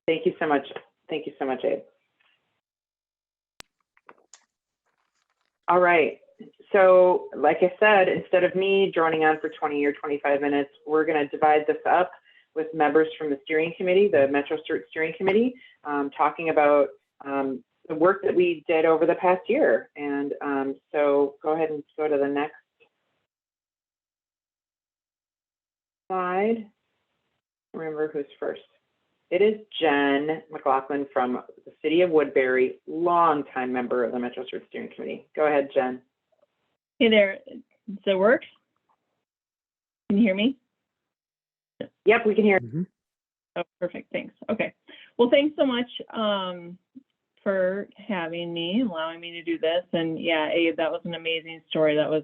Thank you so much. Thank you so much, Abe. All right. So like I said, instead of me droning on for 20 or 25 minutes, we're going to divide this up with members from the steering committee, the Metro CERT steering committee, talking about the work that we did over the past year. And so go ahead and go to the next slide. Remember who's first. It is Jen McLaughlin from the city of Woodbury, longtime member of the Metro CERT steering committee. Go ahead, Jen. Hey there, does it work? Can you hear me? Yep, we can hear. Oh, perfect, thanks. Okay, well, thanks so much for having me, allowing me to do this. And yeah, Abe, that was an amazing story. That was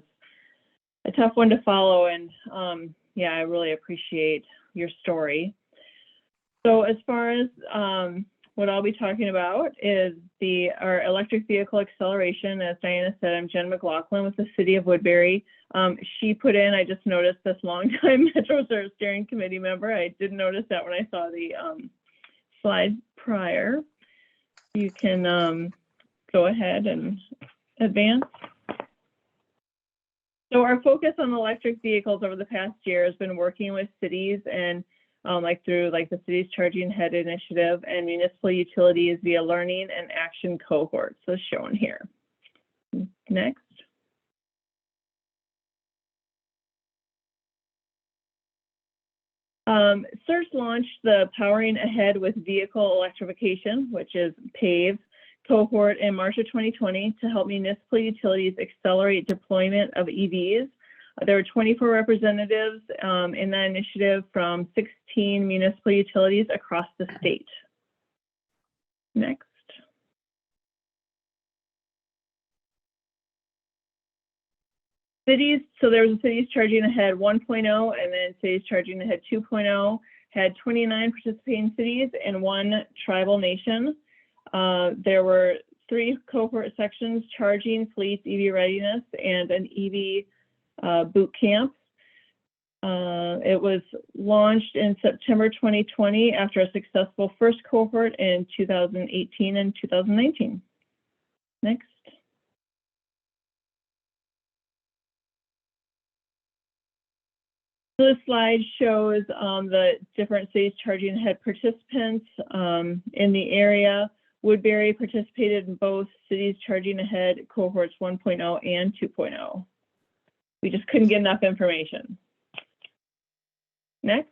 a tough one to follow. And yeah, I really appreciate your story. So as far as what I'll be talking about is our electric vehicle acceleration. As Diana said, I'm Jen McLaughlin with the city of Woodbury. She put in, I just noticed this longtime Metro CERT steering committee member. I didn't notice that when I saw the slide prior. You can go ahead and advance. So our focus on electric vehicles over the past year has been working with cities and through the city's Charging Ahead initiative and municipal utilities via learning and action cohorts, as shown here. Next. CERT launched the Powering Ahead with Vehicle Electrification, which is PAVE, cohort in March of 2020 to help municipal utilities accelerate deployment of EVs. There were 24 representatives in that initiative from 16 municipal utilities across the state. Next. Cities, so there was a Cities Charging Ahead 1.0 and then Cities Charging Ahead 2.0, had 29 participating cities and 1 tribal nation. There were 3 cohort sections: charging, fleets, EV readiness, and an EV boot camp. It was launched in September 2020 after a successful first cohort in 2018 and 2019. Next. So this slide shows the different cities Charging Ahead participants in the area. Woodbury participated in both cities Charging Ahead cohorts 1.0 and 2.0. We just couldn't get enough information. Next.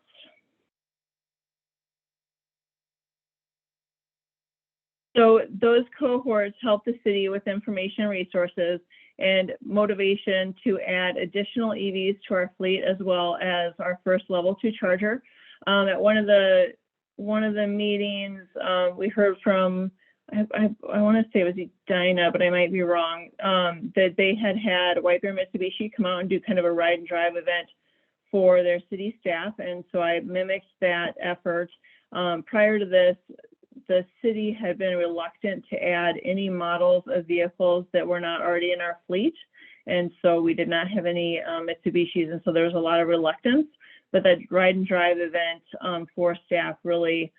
So those cohorts help the city with information resources and motivation to add additional EVs to our fleet, as well as our first level 2 charger. At one of the meetings, we heard from, I want to say it was Dinah, but I might be wrong, that they had White Bear Mitsubishi come out and do kind of a ride and drive event for their city staff. And so I mimicked that effort. Prior to this, the city had been reluctant to add any models of vehicles that were not already in our fleet. And so we did not have any Mitsubishis. And so there was a lot of reluctance, but that ride and drive event for staff really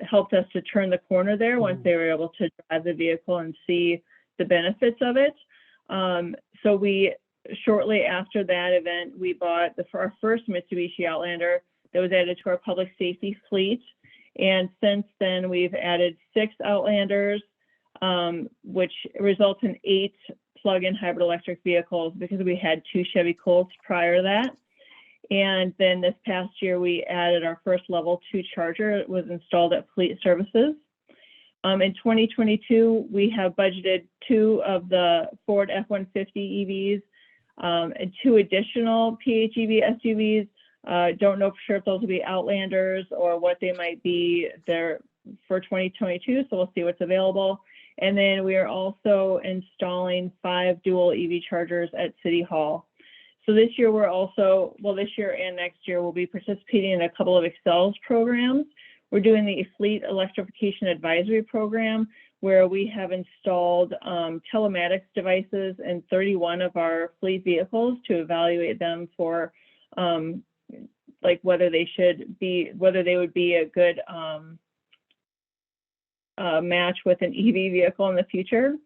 helped us to turn the corner there once they were able to drive the vehicle and see the benefits of it. So we, shortly after that event, we bought our first Mitsubishi Outlander that was added to our public safety fleet. And since then, we've added 6 Outlanders, which results in 8 plug-in hybrid electric vehicles because we had 2 Chevy Colts prior to that. And then this past year, we added our first level 2 charger. It was installed at Fleet Services. In 2022, we have budgeted 2 of the Ford F-150 EVs and 2 additional PHEV SUVs. Don't know for sure if those will be Outlanders or what they might be there for 2022, so we'll see what's available. And then we are also installing 5 dual EV chargers at City Hall. So this year we're also, well, this year and next year we'll be participating in a couple of Excels programs. We're doing the Fleet Electrification Advisory Program, where we have installed telematics devices in 31 of our fleet vehicles to evaluate them for like whether they would be a good match with an EV vehicle in the future.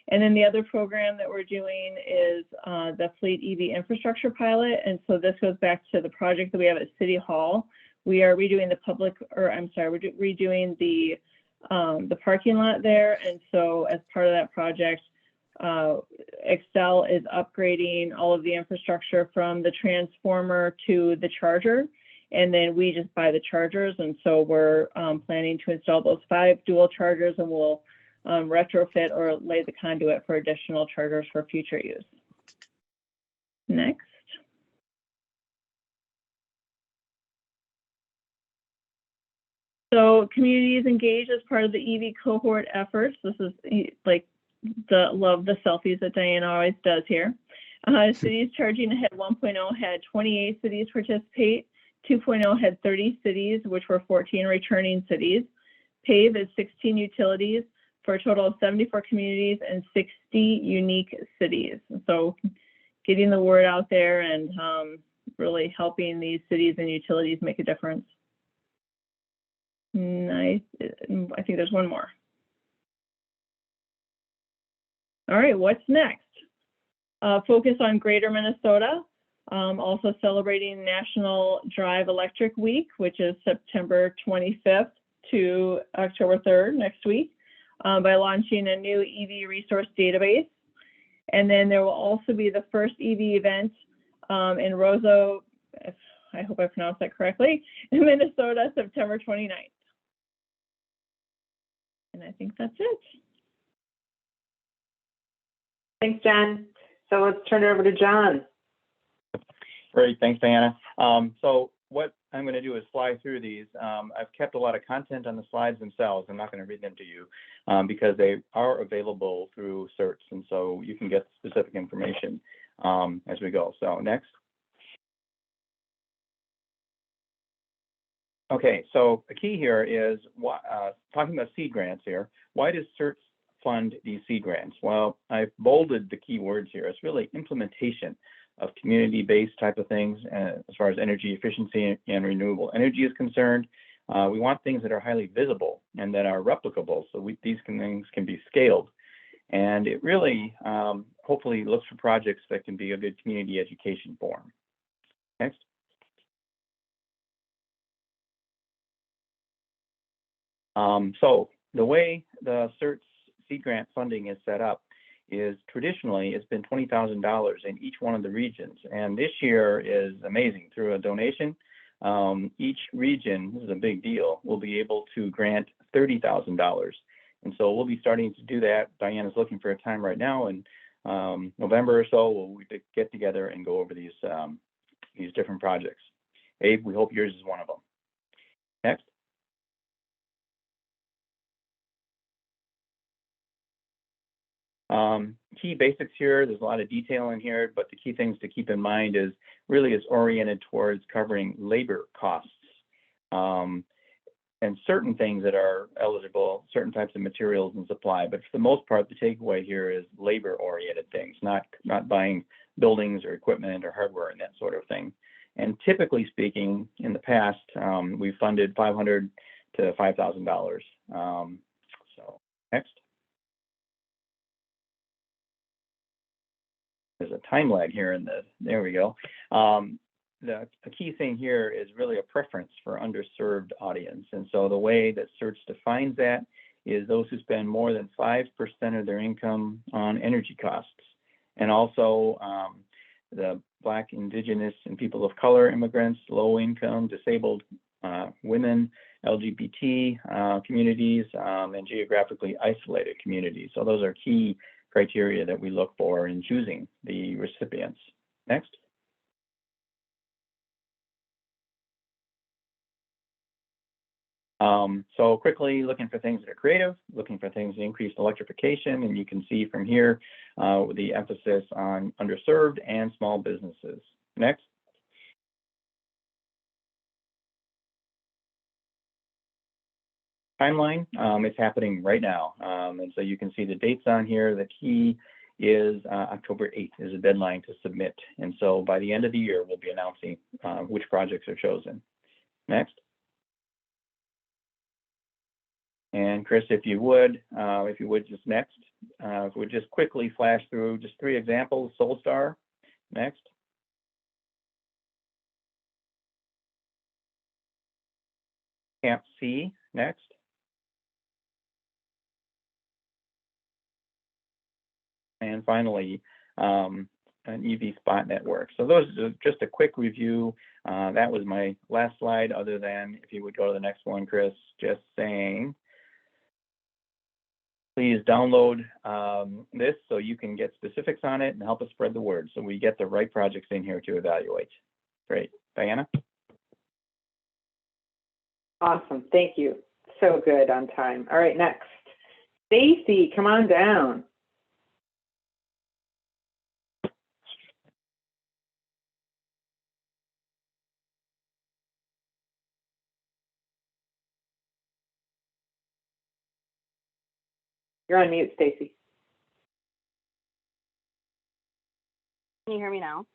And then the other program that we're doing is the fleet EV infrastructure pilot. And so this goes back to the project that we have at City Hall. We are redoing we're redoing the parking lot there. And so as part of that project, Excel is upgrading all of the infrastructure from the transformer to the charger. And then we just buy the chargers. And so we're planning to install those 5 dual chargers, and we'll retrofit or lay the conduit for additional chargers for future use. Next. So communities engaged as part of the EV cohort efforts. This is like love the selfies that Diana always does here. Cities Charging Ahead 1.0 had 28 cities participate. 2.0 had 30 cities, which were 14 returning cities. PAVE is 16 utilities for a total of 74 communities and 60 unique cities. So getting the word out there and really helping these cities and utilities make a difference. Nice. I think there's one more. All right, what's next? Focus on Greater Minnesota. Also celebrating National Drive Electric Week, which is September 25th to October 3rd, next week, by launching a new EV resource database. And then there will also be the first EV event in Roseau, I hope I pronounced that correctly, in Minnesota, September 29th. And I think that's it. Thanks, Jen. So let's turn it over to John. Great, thanks, Diana. So what I'm going to do is fly through these. I've kept a lot of content on the slides themselves. I'm not going to read them to you because they are available through CERTs, and so you can get specific information as we go. So next. Okay, so the key here is talking about seed grants here. Why does CERTs fund these seed grants? Well, I've bolded the key words here. It's really implementation of community-based type of things as far as energy efficiency and renewable energy is concerned. We want things that are highly visible and that are replicable, so these things can be scaled. And it really hopefully looks for projects that can be a good community education forum. Next. So the way the CERTs seed grant funding is set up is traditionally it's been $20,000 in each one of the regions, and this year is amazing. Through a donation, each region, this is a big deal, will be able to grant $30,000, and so we'll be starting to do that. Diana's looking for a time right now in November or so. We'll get together and go over these different projects. Abe, we hope yours is one of them. Next. Key basics here, there's a lot of detail in here, but the key things to keep in mind is really it's oriented towards covering labor costs and certain things that are eligible, certain types of materials and supply. But for the most part, the takeaway here is labor-oriented things, not buying buildings or equipment or hardware and that sort of thing. And typically speaking, in the past, we funded $500 to $5,000. So next. There's a time lag here in there we go. The key thing here is really a preference for underserved audience. And so the way that CERTs defines that is those who spend more than 5% of their income on energy costs. And also the Black, Indigenous, and people of color immigrants, low income, disabled women, LGBT communities, and geographically isolated communities. So those are key criteria that we look for in choosing the recipients. Next. So quickly looking for things that are creative, looking for things that increase electrification, and you can see from here the emphasis on underserved and small businesses. Next. Timeline, it's happening right now. And so you can see the dates on here. The key is October 8th is a deadline to submit. And so by the end of the year, we'll be announcing which projects are chosen. Next. And Chris, if you would just next, if we just quickly flash through just 3 examples, Solstar, next. Camp C, next. And finally, an EV spot network. So those are just a quick review. That was my last slide, other than if you would go to the next one, Chris, just saying, please download this so you can get specifics on it and help us spread the word so we get the right projects in here to evaluate. Great. Diana? Awesome. Thank you. So good on time. All right, next. Stacy, come on down. You're on mute, Stacy. Can you hear me now?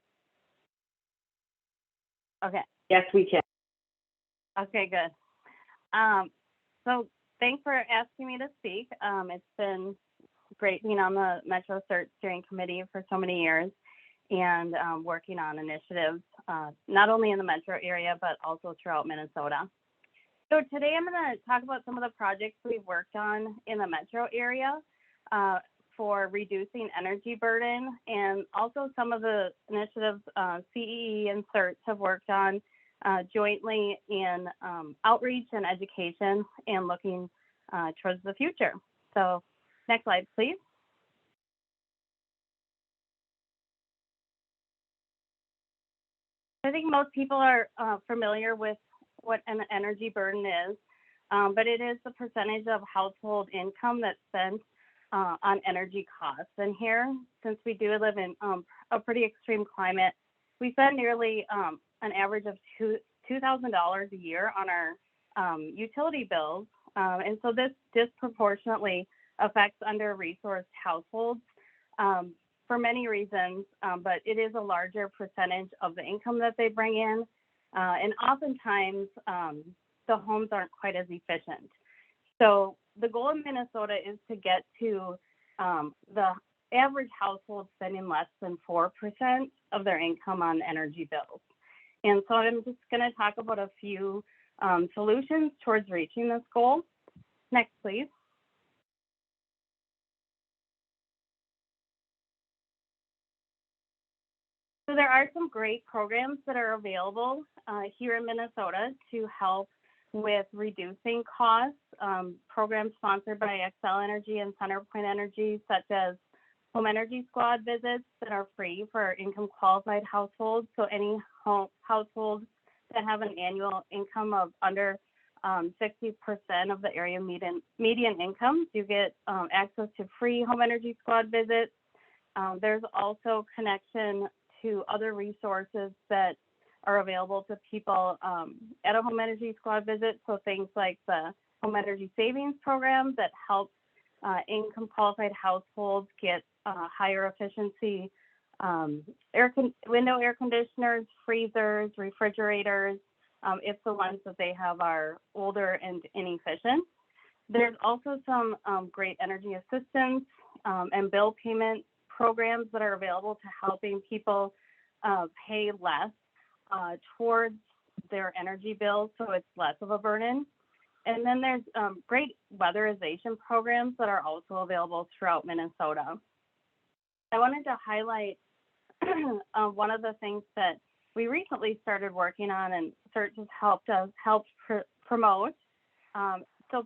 Okay. Yes, we can. Okay, good. So thanks for asking me to speak. It's been great being on the Metro CERT steering committee for so many years and working on initiatives, not only in the metro area, but also throughout Minnesota. So today I'm going to talk about some of the projects we've worked on in the metro area for reducing energy burden, and also some of the initiatives CEE and CERTs have worked on jointly in outreach and education and looking towards the future. So next slide, please. I think most people are familiar with what an energy burden is, but it is the percentage of household income that's spent on energy costs. And here, since we do live in a pretty extreme climate, we spend nearly an average of $2,000 a year on our utility bills. And so this disproportionately affects under-resourced households for many reasons, but it is a larger percentage of the income that they bring in. And oftentimes, the homes aren't quite as efficient. So the goal in Minnesota is to get to the average household spending less than 4% of their income on energy bills. And so I'm just going to talk about a few solutions towards reaching this goal. Next, please. So there are some great programs that are available here in Minnesota to help with reducing costs. Programs sponsored by Xcel Energy and CenterPoint Energy, such as home energy squad visits that are free for income qualified households. So any households that have an annual income of under 60% of the area median income, you get access to free home energy squad visits. There's also connection to other resources that are available to people at a home energy squad visit. So things like the home energy savings program that helps income qualified households get higher efficiency window air conditioners, freezers, refrigerators, if the ones that they have are older and inefficient. There's also some great energy assistance and bill payment programs that are available to helping people pay less towards their energy bills, so it's less of a burden. And then there's great weatherization programs that are also available throughout Minnesota. I wanted to highlight one of the things that we recently started working on, and CERT has helped promote. So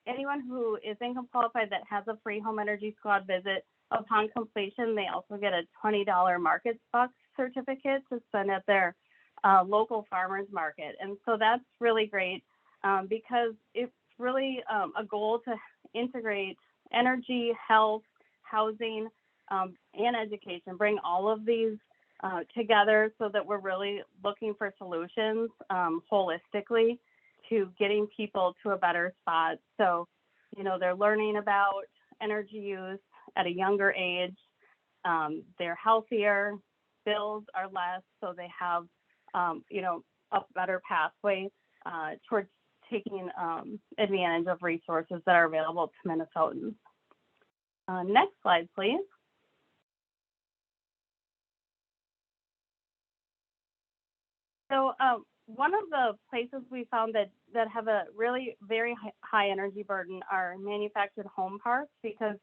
anyone who is income qualified that has a free home energy squad visit, upon completion, they also get a $20 market bucks certificate to spend at their local farmers market. And so that's really great because it's really a goal to integrate energy, health, housing, and education, bring all of these together so that we're really looking for solutions holistically to getting people to a better spot. So, you know, they're learning about energy use at a younger age, they're healthier, bills are less, so they have, you know, a better pathway towards taking advantage of resources that are available to Minnesotans. Next slide, please. So one of the places we found that have a really very high energy burden are manufactured home parks, because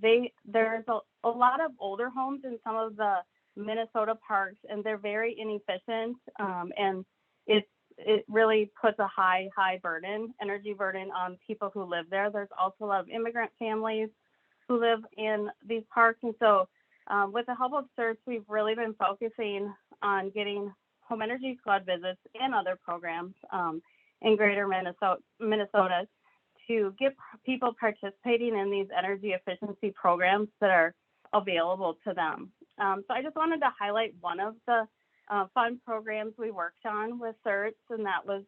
there's a lot of older homes in some of the Minnesota parks, and they're very inefficient, and it really puts a high energy burden on people who live there. There's also a lot of immigrant families who live in these parks, and so with the help of CERTs, we've really been focusing on getting home energy squad visits and other programs in greater Minnesota to get people participating in these energy efficiency programs that are available to them. So I just wanted to highlight one of the fun programs we worked on with CERTs, and that was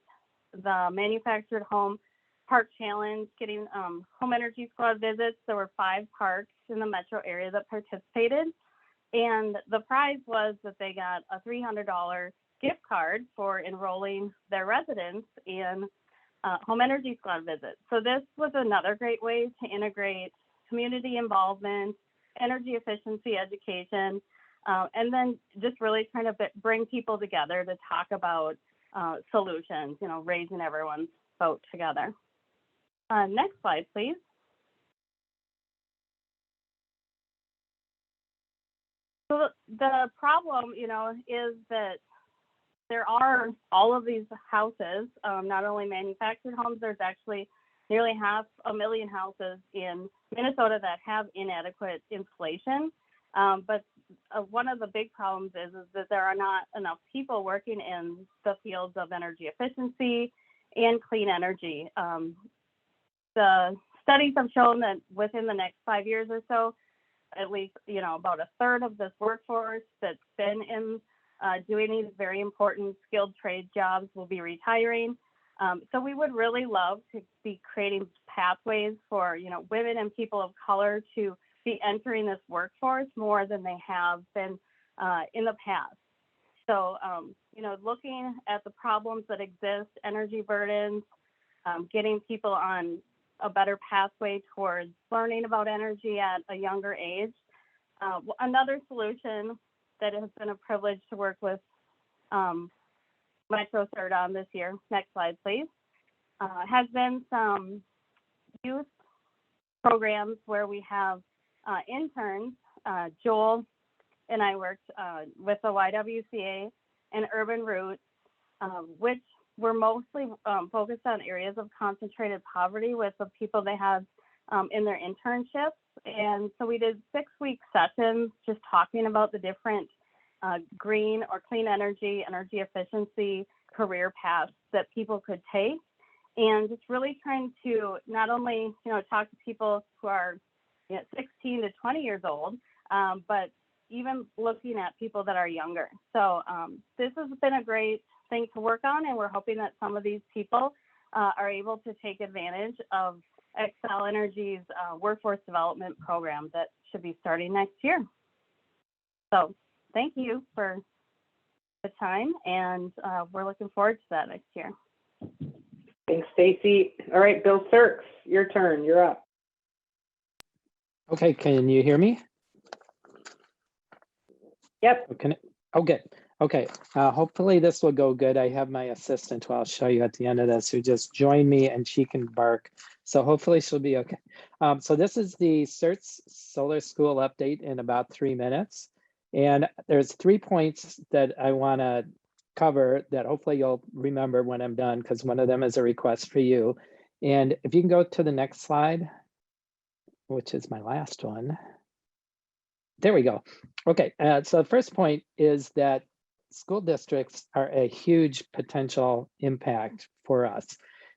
the Manufactured Home Park Challenge, getting home energy squad visits. There were 5 parks in the metro area that participated, and the prize was that they got a $300 gift card for enrolling their residents in home energy squad visits. So this was another great way to integrate community involvement, energy efficiency education, and then just really trying to bring people together to talk about solutions, raising everyone's vote together. Next slide, please. So the problem, is that there are all of these houses, not only manufactured homes, there's actually nearly 500,000 houses in Minnesota that have inadequate insulation. But one of the big problems is that there are not enough people working in the fields of energy efficiency and clean energy. The studies have shown that within the next 5 years or so, at least, about a third of this workforce that's been in doing these very important skilled trade jobs will be retiring. So we would really love to be creating pathways for, women and people of color to be entering this workforce more than they have been in the past. So, looking at the problems that exist, energy burdens, getting people on a better pathway towards learning about energy at a younger age. Another solution that has been a privilege to work with Metro CERT on this year, next slide please, has been some youth programs where we have interns. Joel and I worked with the YWCA and Urban Roots, which were mostly focused on areas of concentrated poverty with the people they had in their internships. And so we did 6-week sessions just talking about the different green or clean energy, energy efficiency career paths that people could take. And just really trying to not only, talk to people who are 16 to 20 years old, but even looking at people that are younger. So this has been a great thing to work on, and we're hoping that some of these people are able to take advantage of Xcel Energy's workforce development program that should be starting next year. So thank you for the time, and we're looking forward to that next year. Thanks, Stacy. All right, Bill Sirks, your turn. You're up. Okay, can you hear me? Yep. Okay. Oh, good. Okay, hopefully this will go good. I have my assistant who I'll show you at the end of this who just joined me, and she can bark. So hopefully she'll be okay. So this is the CERTs Solar School update in about 3 minutes. And there's 3 points that I want to cover that hopefully you'll remember when I'm done, because one of them is a request for you. And if you can go to the next slide, which is my last one. There we go. Okay, so the first point is that school districts are a huge potential impact for us.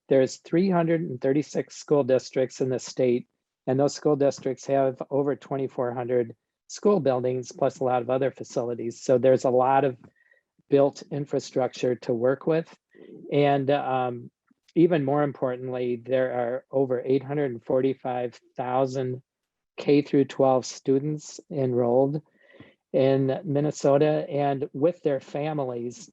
There's 336 school districts in the state, and those school districts have over 2,400 school buildings, plus a lot of other facilities. So there's a lot of built infrastructure to work with. And even more importantly, there are over 845,000 K through 12 students enrolled in Minnesota, and with their families,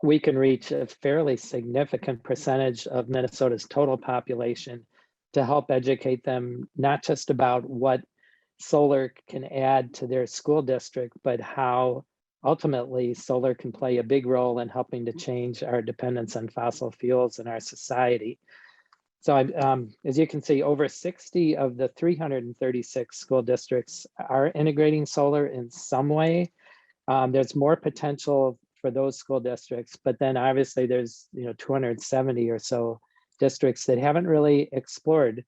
we can reach a fairly significant percentage of Minnesota's total population to help educate them, not just about what solar can add to their school district, but how ultimately solar can play a big role in helping to change our dependence on fossil fuels in our society. So as you can see, over 60 of the 336 school districts are integrating solar in some way. There's more potential for those school districts, but then obviously there's 270 or so districts that haven't really explored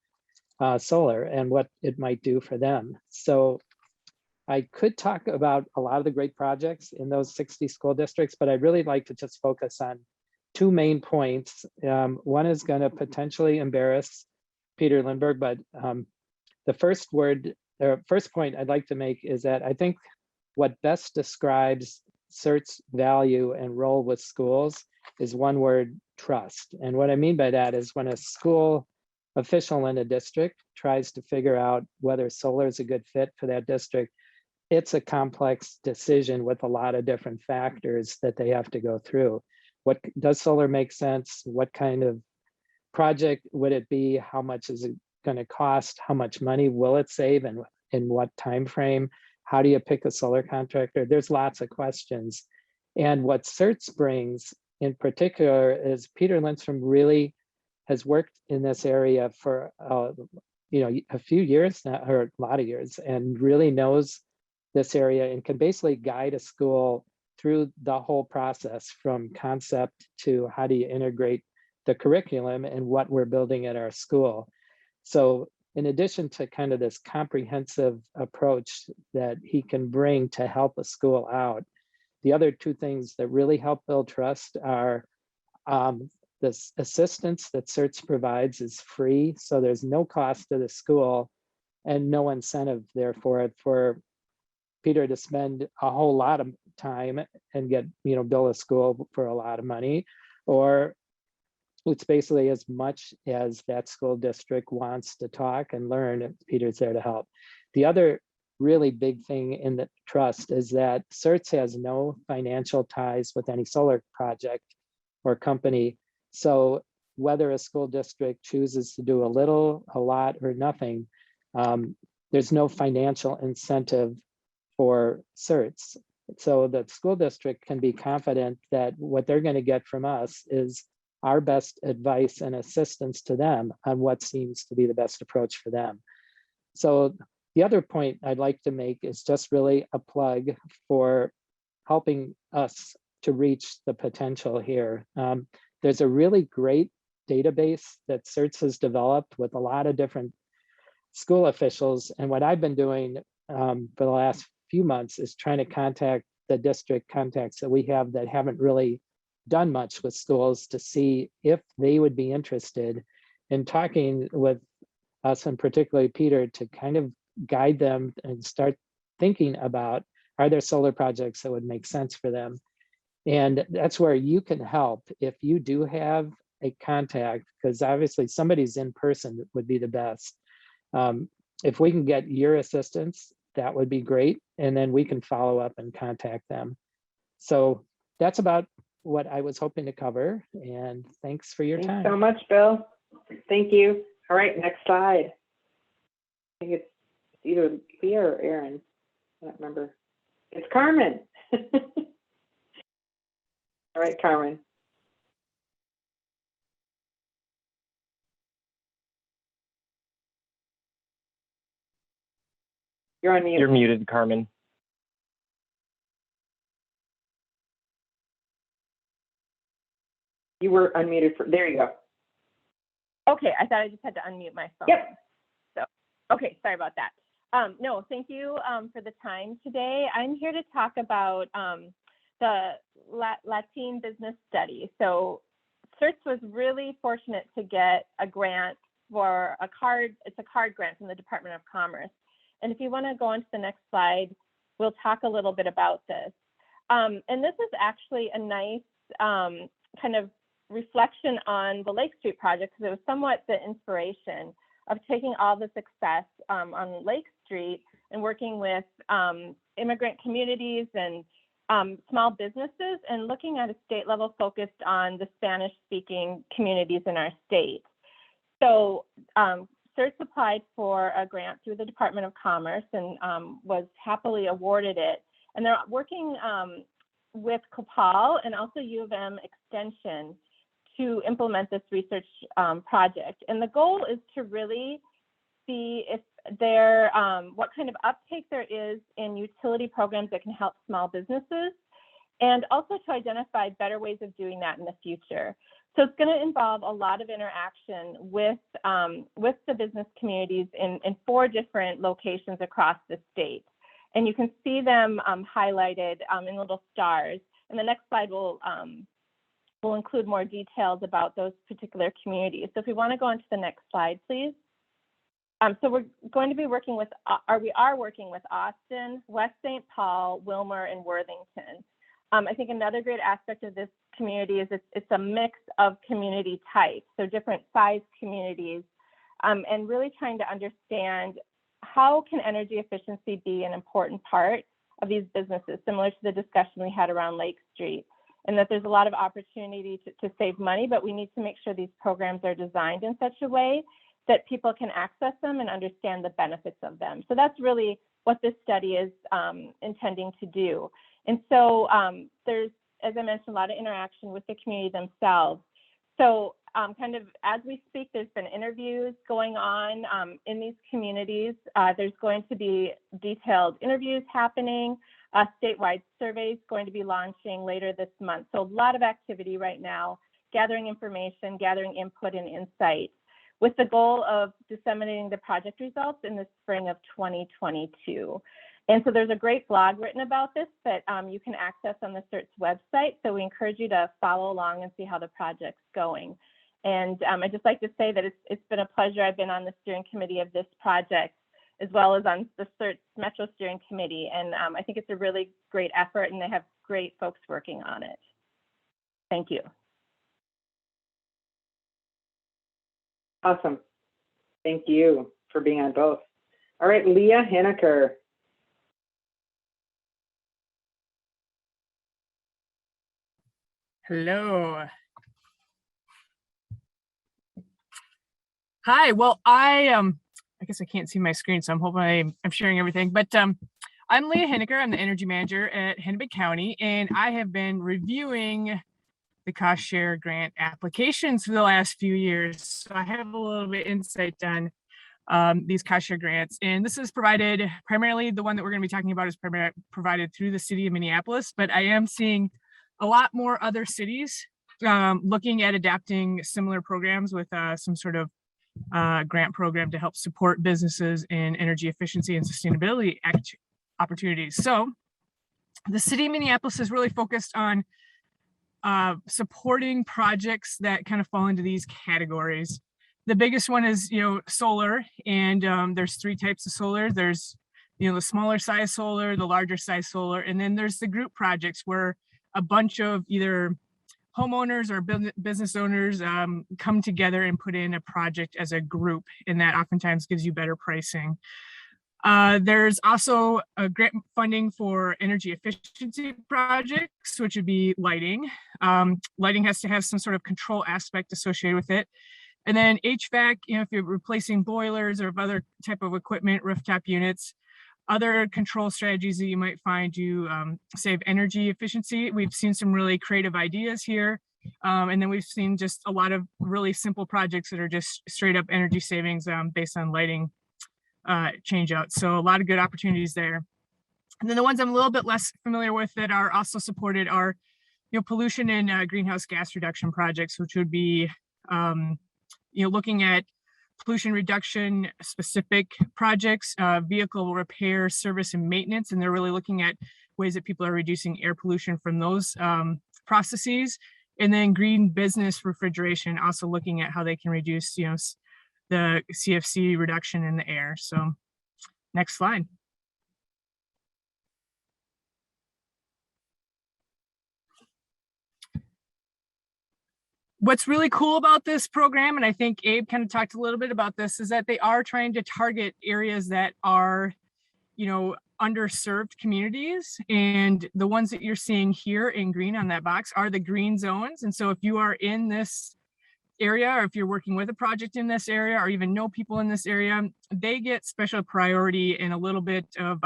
solar and what it might do for them. So I could talk about a lot of the great projects in those 60 school districts, but I'd really like to just focus on two main points. One is going to potentially embarrass Peter Lindbergh, but the first point I'd like to make is that I think what best describes CERT's value and role with schools is one word: trust. And what I mean by that is when a school official in a district tries to figure out whether solar is a good fit for that district, it's a complex decision with a lot of different factors that they have to go through. What does solar make sense? What kind of project would it be? How much is it going to cost? How much money will it save, and in what time frame? How do you pick a solar contractor? There's lots of questions. And what CERTs brings in particular is Peter Lindstrom really has worked in this area for a few years now, or a lot of years, and really knows this area and can basically guide a school through the whole process from concept to how do you integrate the curriculum and what we're building at our school. So in addition to kind of this comprehensive approach that he can bring to help a school out, the other two things that really help build trust are this assistance that CERTs provides is free. So there's no cost to the school and no incentive therefore for Peter to spend a whole lot of time and get, build a school for a lot of money, or it's basically as much as that school district wants to talk and learn, Peter's there to help. The other really big thing in the trust is that CERTs has no financial ties with any solar project or company. So whether a school district chooses to do a little, a lot, or nothing, there's no financial incentive for CERTs. So the school district can be confident that what they're going to get from us is our best advice and assistance to them on what seems to be the best approach for them. So the other point I'd like to make is just really a plug for helping us to reach the potential here. There's a really great database that CERTs has developed with a lot of different school officials. And what I've been doing for the last few months is trying to contact the district contacts that we have that haven't really done much with schools to see if they would be interested in talking with us, and particularly Peter, to kind of guide them and start thinking about, are there solar projects that would make sense for them? And that's where you can help if you do have a contact, because obviously somebody's in person would be the best. If we can get your assistance, that would be great. And then we can follow up and contact them. So that's about what I was hoping to cover. And thanks for your time. Thanks so much, Bill. Thank you. All right, next slide. I think it's either Leah or Aaron. I don't remember. It's Carmen. All right, Carmen. You're on mute. You're muted, Carmen. You were unmuted for, there you go. Okay, I thought I just had to unmute my phone. Yep. So, okay, sorry about that. No, thank you for the time today. I'm here to talk about the Latin business study. So CERTs was really fortunate to get a grant for a card. It's a card grant from the Department of Commerce. And if you want to go on to the next slide, we'll talk a little bit about this. And this is actually a nice kind of reflection on the Lake Street project, because it was somewhat the inspiration of taking all the success on Lake Street and working with immigrant communities and small businesses and looking at a state level focused on the Spanish speaking communities in our state. So CERTs applied for a grant through the Department of Commerce and was happily awarded it. And they're working with COPAL and also U of M Extension to implement this research project. And the goal is to really see if there, what kind of uptake there is in utility programs that can help small businesses, and also to identify better ways of doing that in the future. So it's going to involve a lot of interaction with the business communities in 4 different locations across the state. And you can see them highlighted in little stars. And the next slide will include more details about those particular communities. So if we want to go on to the next slide, please. So we're going to be working with, we are working with Austin, West St. Paul, Wilmer, and Worthington. I think another great aspect of this community is it's a mix of community types, so different size communities, and really trying to understand how can energy efficiency be an important part of these businesses, similar to the discussion we had around Lake Street, and that there's a lot of opportunity to save money, but we need to make sure these programs are designed in such a way that people can access them and understand the benefits of them. So that's really what this study is intending to do. And so there's, as I mentioned, a lot of interaction with the community themselves. So kind of as we speak, there's been interviews going on in these communities. There's going to be detailed interviews happening. A statewide survey is going to be launching later this month. So a lot of activity right now, gathering information, gathering input and insight, with the goal of disseminating the project results in the spring of 2022. And so there's a great blog written about this that you can access on the CERTs website. So we encourage you to follow along and see how the project's going. And I'd just like to say that it's been a pleasure. I've been on the steering committee of this project, as well as on the CERTs Metro steering committee. And I think it's a really great effort, and they have great folks working on it. Thank you. Awesome. Thank you for being on both. All right, Leah Henniker. Hello. Hi. Well, I guess I can't see my screen, so I'm hoping I'm sharing everything. But I'm Leah Henniker. I'm the energy manager at Hennepin County, and I have been reviewing the cost share grant applications for the last few years. So I have a little bit of insight on these cost share grants, and this is provided primarily, the one that we're going to be talking about is provided through the city of Minneapolis, but I am seeing a lot more other cities looking at adapting similar programs with some sort of grant program to help support businesses in energy efficiency and sustainability opportunities. So the city of Minneapolis is really focused on supporting projects that kind of fall into these categories. The biggest one is, solar, and there's 3 types of solar. There's, the smaller size solar, the larger size solar, and then there's the group projects where a bunch of either homeowners or business owners come together and put in a project as a group, and that oftentimes gives you better pricing. There's also a grant funding for energy efficiency projects, which would be lighting. Lighting has to have some sort of control aspect associated with it. And then HVAC, if you're replacing boilers or other type of equipment, rooftop units, other control strategies that you might find you save energy efficiency. We've seen some really creative ideas here. And then we've seen just a lot of really simple projects that are just straight up energy savings based on lighting change out. So a lot of good opportunities there. And then the ones I'm a little bit less familiar with that are also supported are, pollution and greenhouse gas reduction projects, which would be, looking at pollution reduction specific projects, vehicle repair, service and maintenance. And they're really looking at ways that people are reducing air pollution from those processes. And then green business refrigeration, also looking at how they can reduce, the CFC reduction in the air. So next slide. What's really cool about this program, and I think Abe kind of talked a little bit about this, is that they are trying to target areas that are, underserved communities, and the ones that you're seeing here in green on that box are the green zones. And so if you are in this area, or if you're working with a project in this area, or even know people in this area, they get special priority and a little bit of,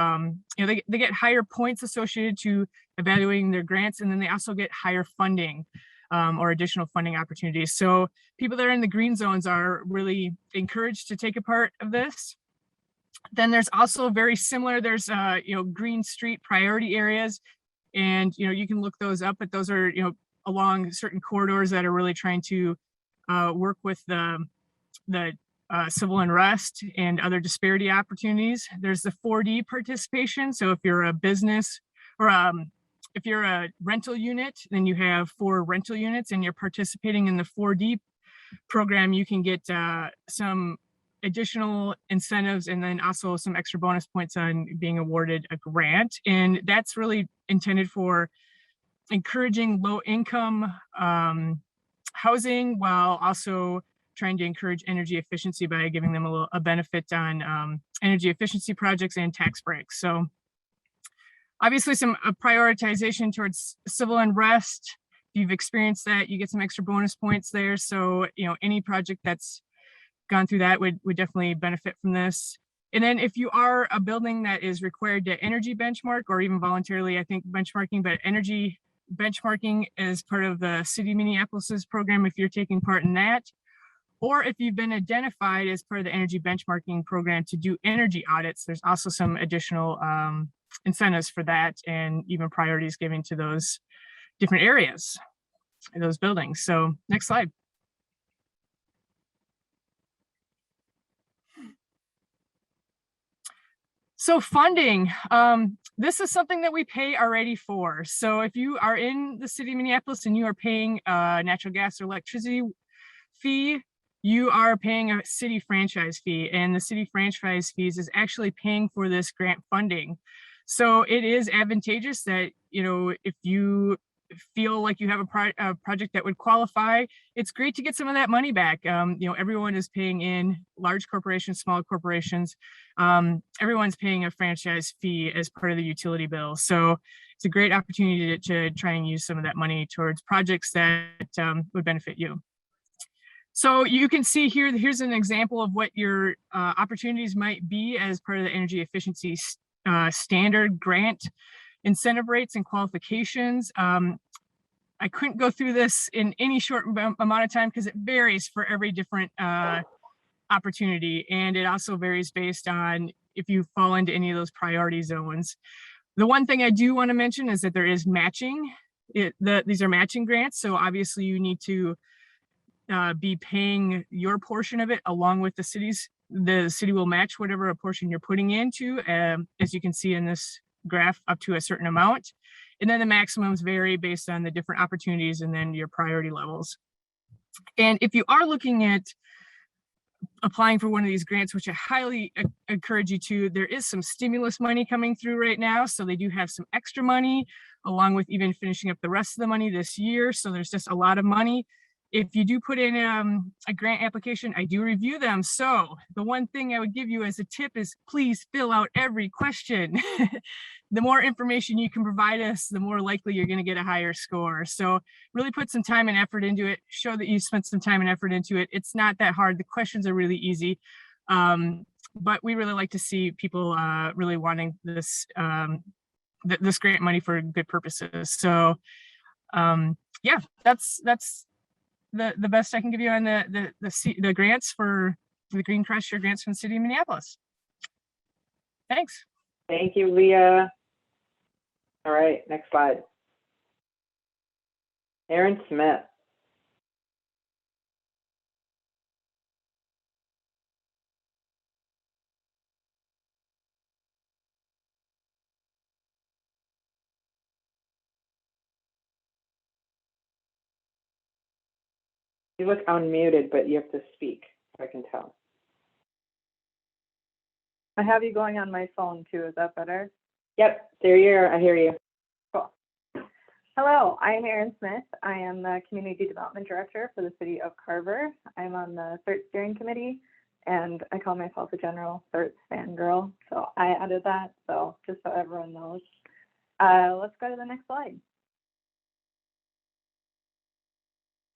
they get higher points associated to evaluating their grants, and then they also get higher funding or additional funding opportunities. So people that are in the green zones are really encouraged to take a part of this. Then there's also very similar, there's green street priority areas, and you can look those up, but those are along certain corridors that are really trying to work with the civil unrest and other disparity opportunities. There's the 4D participation. So if you're a business or if you're a rental unit, then you have 4 rental units and you're participating in the 4D program, you can get some additional incentives and then also some extra bonus points on being awarded a grant. And that's really intended for encouraging low income housing, while also trying to encourage energy efficiency by giving them a benefit on energy efficiency projects and tax breaks. So obviously some prioritization towards civil unrest. If you've experienced that, you get some extra bonus points there. So any project that's gone through that would definitely benefit from this. And then if you are a building that is required to energy benchmark, or even voluntarily, I think benchmarking, but energy benchmarking is part of the City of Minneapolis's program if you're taking part in that, or if you've been identified as part of the energy benchmarking program to do energy audits, there's also some additional incentives for that, and even priorities given to those different areas in those buildings. So next slide. So funding, this is something that we pay already for. So if you are in the city of Minneapolis and you are paying a natural gas or electricity fee, you are paying a city franchise fee, and the city franchise fees is actually paying for this grant funding. So it is advantageous that, if you feel like you have a project that would qualify, it's great to get some of that money back. Everyone is paying in, large corporations, small corporations, everyone's paying a franchise fee as part of the utility bill. So it's a great opportunity to try and use some of that money towards projects that would benefit you. So you can see here, here's an example of what your opportunities might be as part of the energy efficiency standard grant incentive rates and qualifications. I couldn't go through this in any short amount of time because it varies for every different opportunity. And it also varies based on if you fall into any of those priority zones. The one thing I do want to mention is that there is matching. These are matching grants. So obviously you need to be paying your portion of it along with the city's. The city will match whatever a portion you're putting into, as you can see in this graph, up to a certain amount. And then the maximums vary based on the different opportunities and then your priority levels. And if you are looking at applying for one of these grants, which I highly encourage you to, there is some stimulus money coming through right now. So they do have some extra money, along with even finishing up the rest of the money this year. So there's just a lot of money. If you do put in a grant application, I do review them. So the one thing I would give you as a tip is please fill out every question. The more information you can provide us, the more likely you're going to get a higher score. So really put some time and effort into it. Show that you spent some time and effort into it. It's not that hard. The questions are really easy. But we really like to see people really wanting this this grant money for good purposes. So yeah, that's the best I can give you on the grants for the Green Cross Share grants from the city of Minneapolis. Thanks. Thank you, Leah. All right, next slide. Aaron Smith. You look unmuted, but you have to speak, I can tell. I have you going on my phone too. Is that better? Yep, there you are. I hear you. Cool. Hello, I'm Erin Smith. I am the Community Development Director for the City of Carver. I'm on the CERT Steering Committee. and I call myself a general CERTs fangirl, so I added that, so just so everyone knows. Let's go to the next slide.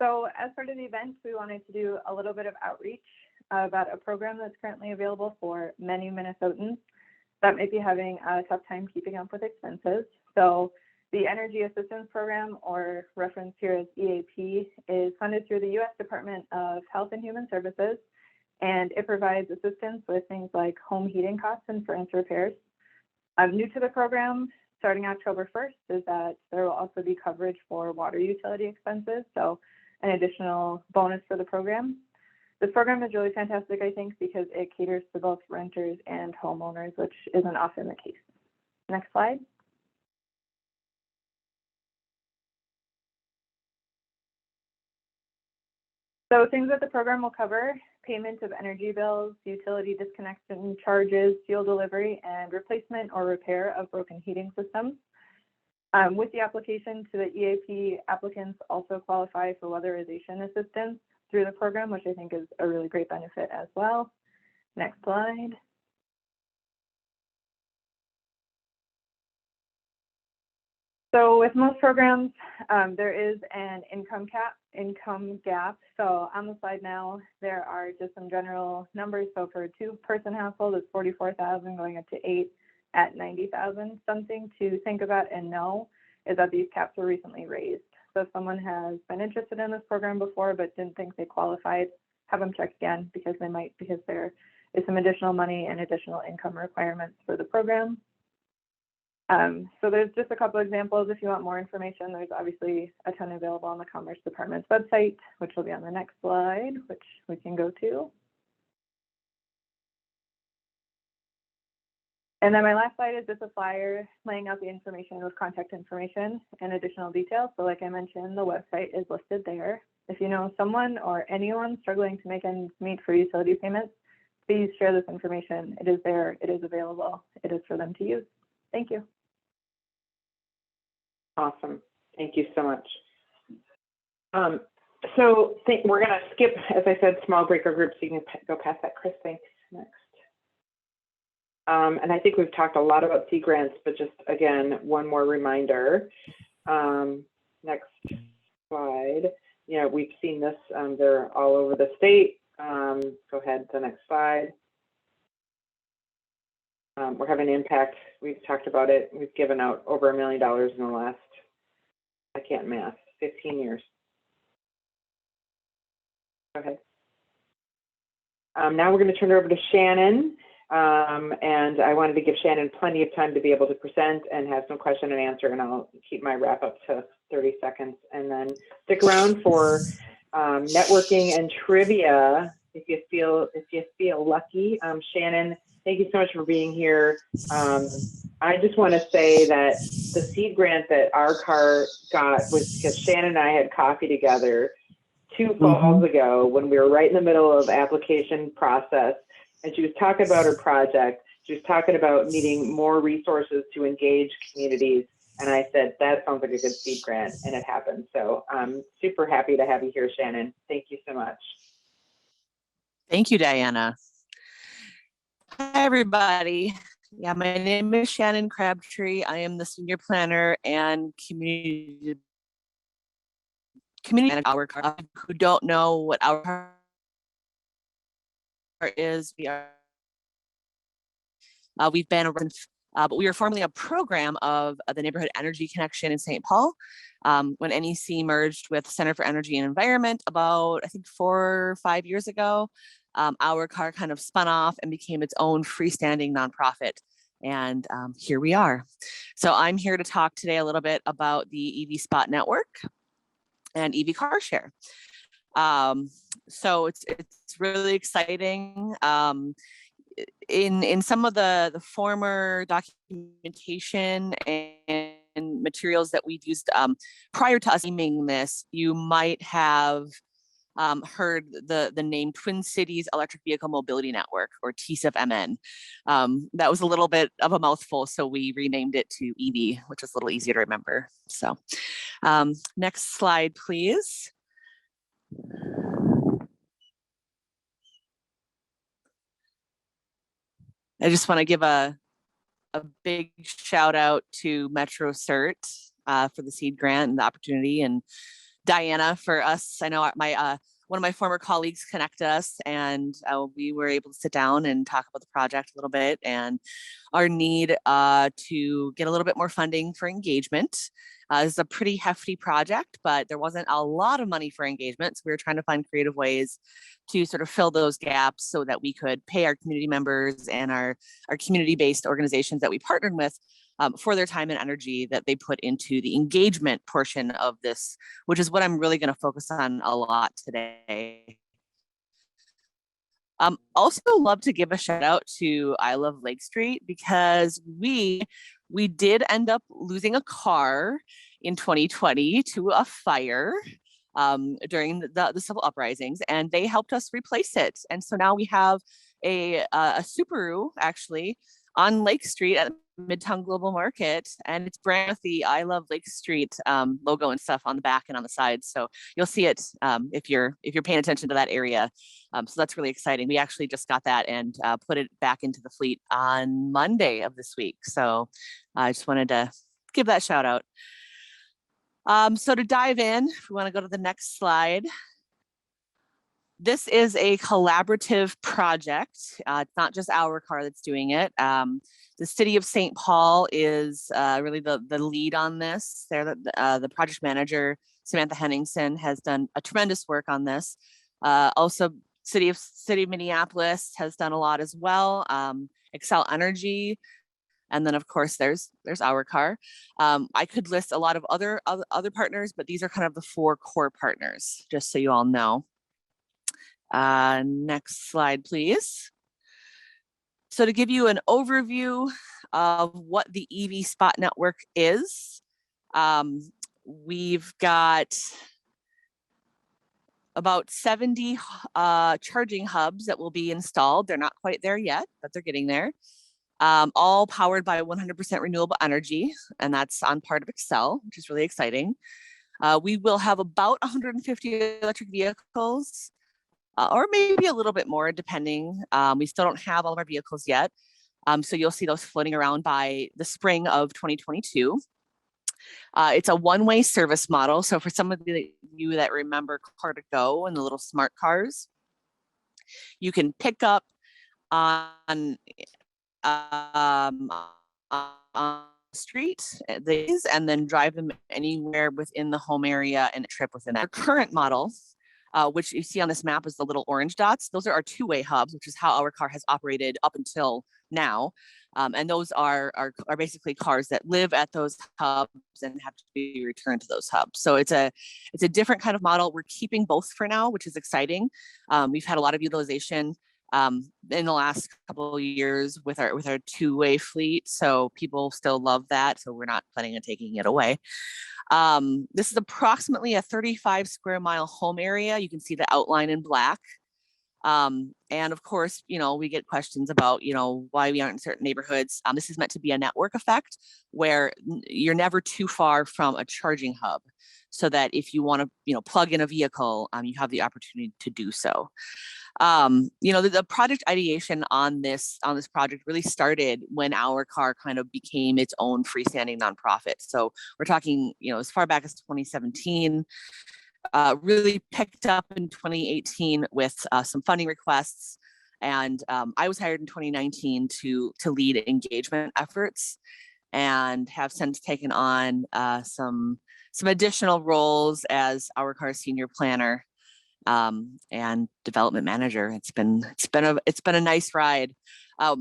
So as part of the event, we wanted to do a little bit of outreach about a program that's currently available for many Minnesotans that might be having a tough time keeping up with expenses. So the Energy Assistance Program, or referenced here as EAP, is funded through the U.S. Department of Health and Human Services, and it provides assistance with things like home heating costs and furnace repairs. New to the program, starting October 1st, is that there will also be coverage for water utility expenses, so an additional bonus for the program. This program is really fantastic, I think, because it caters to both renters and homeowners, which isn't often the case. Next slide. So things that the program will cover: payment of energy bills, utility disconnection charges, fuel delivery, and replacement or repair of broken heating systems. With the application to the EAP, applicants also qualify for weatherization assistance through the program, which I think is a really great benefit as well. Next slide. So with most programs, there is an income gap. So on the slide now, there are just some general numbers. So for a two-person household, it's 44,000 going up to 8 at 90,000. Something to think about and know is that these caps were recently raised. So if someone has been interested in this program before but didn't think they qualified, have them check again, because they might, because there is some additional money and additional income requirements for the program. So there's just a couple examples. If you want more information, there's obviously a ton available on the Commerce Department's website, which will be on the next slide, which we can go to. And then my last slide is just a flyer laying out the information with contact information and additional details. So like I mentioned, the website is listed there. If you know someone or anyone struggling to make ends meet for utility payments, please share this information. It is there, it is available, it is for them to use. Thank you. Awesome. Thank you so much. We're going to skip, as I said, small breaker groups. So you can go past that. Chris, thanks. Next. And I think we've talked a lot about sea grants, but just again, one more reminder. Next slide. You know, we've seen this, they're all over the state. Go ahead to the next slide. We're having an impact. We've talked about it. We've given out over $1 million in the last, I can't math, 15 years. Go ahead. Now we're going to turn it over to Shannon. And I wanted to give Shannon plenty of time to be able to present and have some question and answer, and I'll keep my wrap up to 30 seconds. And then stick around for networking and trivia if you feel lucky. Shannon, thank you so much for being here. I just want to say that the seed grant that HourCar got was because Shannon and I had coffee together 2 falls ago when we were right in the middle of application process, and she was talking about her project. She was talking about needing more resources to engage communities, and I said, that sounds like a good seed grant, and it happened. So I'm super happy to have you here, Shannon. Thank you so much. Thank you, Diana. Hi, everybody. Yeah, my name is Shannon Crabtree. I am the senior planner and community manager at HourCar. Who don't know what HourCar is, we've been around, but we were formerly a program of the Neighborhood Energy Connection in St. Paul. When NEC merged with Center for Energy and Environment about, I think, 4 or 5 years ago, HourCar kind of spun off and became its own freestanding nonprofit. And here we are. So I'm here to talk today a little bit about the EV Spot Network and EV Car Share. So it's really exciting. In some of the former documentation and materials that we've used prior to us naming this, you might have heard the name Twin Cities Electric Vehicle Mobility Network, or TCEV-MN. That was a little bit of a mouthful, so we renamed it to EV, which is a little easier to remember. So next slide, please. I just want to give a big shout out to Metro CERT for the seed grant and the opportunity, and Diana for us. I know my one of my former colleagues connected us, and we were able to sit down and talk about the project a little bit and our need to get a little bit more funding for engagement. This is a pretty hefty project, but there wasn't a lot of money for engagement. So we were trying to find creative ways to sort of fill those gaps so that we could pay our community members and our community-based organizations that we partnered with for their time and energy that they put into the engagement portion of this, which is what I'm really going to focus on a lot today. Also love to give a shout out to I Love Lake Street, because we did end up losing a car in 2020 to a fire during the civil uprisings, and they helped us replace it. And so now we have a Subaru actually on Lake Street at Midtown Global Market, and it's brand with the I Love Lake Street logo and stuff on the back and on the sides. So you'll see it if you're paying attention to that area. So that's really exciting. We actually just got that and put it back into the fleet on Monday of this week. So I just wanted to give that shout out. So to dive in, if we want to go to the next slide. This is a collaborative project. It's not just HourCar that's doing it. The city of St. Paul is really the lead on this. They're the project manager, Samantha Henningsen, has done a tremendous work on this. Also, City of Minneapolis has done a lot as well. Excel Energy, and then of course there's HourCar. I could list a lot of other partners, but these are kind of the 4 core partners, just so you all know. Next slide, please. So to give you an overview of what the EV Spot Network is, we've got about 70 charging hubs that will be installed. They're not quite there yet, but they're getting there. All powered by 100% renewable energy, and that's on part of Excel, which is really exciting. We will have about 150 electric vehicles, or maybe a little bit more, depending. We still don't have all of our vehicles yet. So you'll see those floating around by the spring of 2022. It's a one-way service model. So for some of you that remember Car to Go and the little smart cars, you can pick up on street these and then drive them anywhere within the home area and a trip within that. Our current model, which you see on this map is the little orange dots. Those are our two-way hubs, which is how HourCar has operated up until now. And those are basically cars that live at those hubs and have to be returned to those hubs. So it's a different kind of model. We're keeping both for now, which is exciting. We've had a lot of utilization in the last couple of years with our two-way fleet. So people still love that. So we're not planning on taking it away. This is approximately a 35 square mile home area. You can see the outline in black. And of course, we get questions about, why we aren't in certain neighborhoods. This is meant to be a network effect where you're never too far from a charging hub, so that if you want to, plug in a vehicle, you have the opportunity to do so. The project ideation on this project really started when HourCar kind of became its own freestanding nonprofit. So we're talking, as far back as 2017, really picked up in 2018 with some funding requests. And I was hired in 2019 to lead engagement efforts, and have since taken on some additional roles as HourCar senior planner and development manager. It's been a nice ride.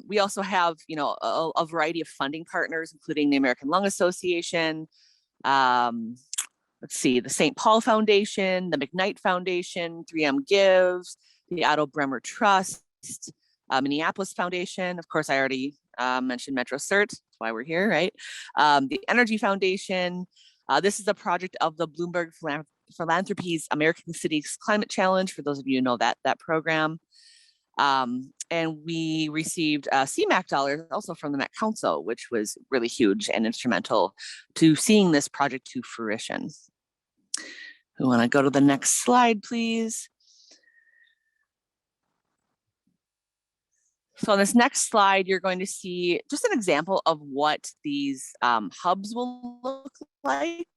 We also have a variety of funding partners, including the American Lung Association, let's see, the St. Paul Foundation, the McKnight Foundation, 3M Gives, the Otto Bremer Trust, Minneapolis Foundation. Of course, I already mentioned Metro CERT. That's why we're here, right? The Energy Foundation. This is a project of the Bloomberg Philanthropies American Cities Climate Challenge, for those of you who know that program. And we received CMAQ dollars also from the Met Council, which was really huge and instrumental to seeing this project to fruition. We want to go to the next slide, please. So on this next slide, you're going to see just an example of what these hubs will look like.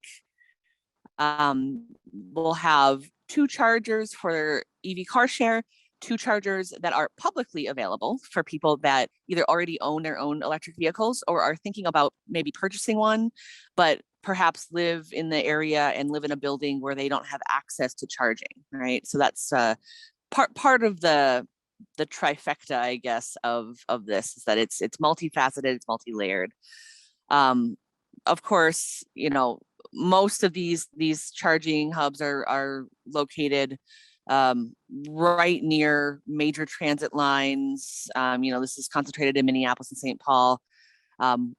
We'll have 2 chargers for EV car share, 2 chargers that are publicly available for people that either already own their own electric vehicles or are thinking about maybe purchasing one, but perhaps live in the area and live in a building where they don't have access to charging, right? So that's part of the trifecta, I guess, of this, is that it's multifaceted, it's multi-layered. Of course, you know, most of these charging hubs are located right near major transit lines. You know, this is concentrated in Minneapolis and St. Paul.